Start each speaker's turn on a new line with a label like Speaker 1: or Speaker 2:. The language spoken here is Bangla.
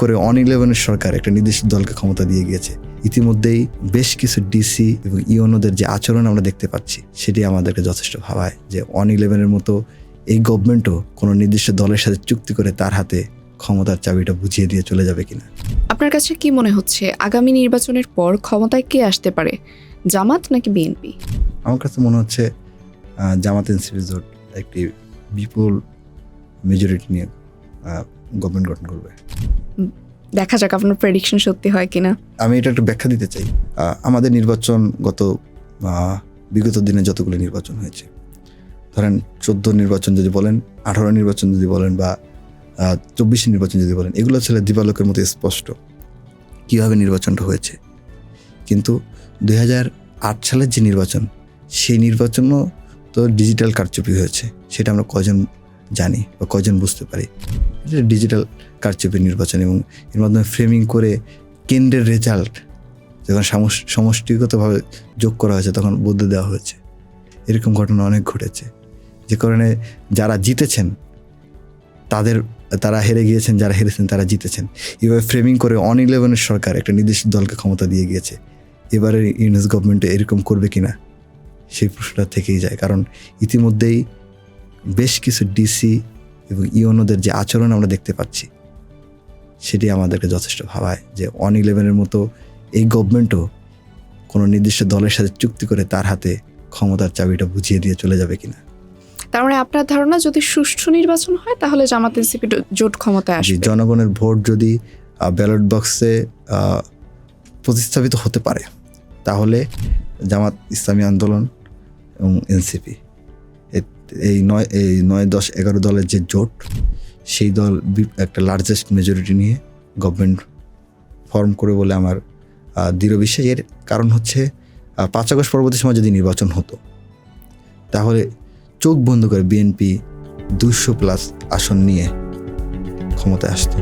Speaker 1: করে অন-11 সরকার একটা নির্দিষ্ট দলকে ক্ষমতা দিয়ে গিয়েছে। ইতিমধ্যেই বেশ কিছু ডিসি এবং ইউনোদের যে আচরণ আমরা দেখতে পাচ্ছি সেটি আমাদেরকে যথেষ্ট ভাবায় যে অন-11 মতো এই গভর্নমেন্টও কোনো নির্দিষ্ট দলের সাথে চুক্তি করে তার হাতে ক্ষমতার চাবিটা বুঝিয়ে দিয়ে চলে যাবে কিনা।
Speaker 2: আপনার কাছে কি মনে হচ্ছে আগামী নির্বাচনের পর ক্ষমতায় কে আসতে পারে, জামাত নাকি বিএনপি?
Speaker 1: আমার কাছে মনে হচ্ছে জামাত এনসিপি জোট একটি বিপুল মেজরিটি নিয়ে গভর্নমেন্ট গঠন করবে।
Speaker 2: দেখা যাক আপনার প্রেডিকশন সত্যি হয় কিনা।
Speaker 1: আমি এটা একটু ব্যাখ্যা দিতে চাই। আমাদের নির্বাচন বিগত দিনে যতগুলো নির্বাচন হয়েছে, ধরেন 14 নির্বাচন যদি বলেন, 18 নির্বাচন যদি বলেন, বা 24 নির্বাচন যদি বলেন, এগুলো ছিল দিবালোকের মতো স্পষ্ট কীভাবে নির্বাচনটা হয়েছে। কিন্তু 2008 সালের যে নির্বাচন, সেই নির্বাচনও তো ডিজিটাল কারচুপি হয়েছে। সেটা আমরা কজন জানি বা কজন বুঝতে পারি? এটা ডিজিটাল কারচুপির নির্বাচন, এবং এর মাধ্যমে ফ্রেমিং করে কেন্দ্রের রেজাল্ট যখন সমষ্টিগতভাবে যোগ করা হয়েছে তখন বদলে দেওয়া হয়েছে। এরকম ঘটনা অনেক ঘটেছে, যে কারণে যারা জিতেছেন তারা হেরে গিয়েছেন, যারা হেরেছেন তারা জিতেছেন। এভাবে ফ্রেমিং করে অন-11 সরকার একটা নির্দিষ্ট দলকে ক্ষমতা দিয়ে গিয়েছে। এবারে ইউনুস গভর্নমেন্টে এরকম করবে কিনা সেই প্রশ্নটা থেকেই যায়। কারণ ইতিমধ্যেই বেশ কিছু ডিসি এবং ইউনোদের যে আচরণ আমরা দেখতে পাচ্ছি সেটি আমাদেরকে যথেষ্ট ভাবায় যে অন-11 মতো এই গভর্নমেন্টও কোনো নির্দিষ্ট দলের সাথে চুক্তি করে তার হাতে ক্ষমতার চাবিটা বুঝিয়ে দিয়ে চলে যাবে কিনা।
Speaker 2: তার মানে আপনার ধারণা যদি সুষ্ঠু নির্বাচন হয় তাহলে জামাত এনসিপি জোট ক্ষমতায় আসবে?
Speaker 1: জনগণের ভোট যদি ব্যালট বক্সে প্রতিস্থাপিত হতে পারে তাহলে জামাত ইসলামী আন্দোলন এবং এনসিপি এই 9, 10, 11 দলের যে জোট, সেই দল একটা লার্জেস্ট মেজরিটি নিয়ে গভর্নমেন্ট ফর্ম করে বলে আমার দৃঢ় বিশ্বাস। এর কারণ হচ্ছে 5 আগস্ট পরবর্তী সময় যদি নির্বাচন হতো তাহলে চোখ বন্ধ করে বিএনপি 200+ আসন নিয়ে ক্ষমতায় আসতো।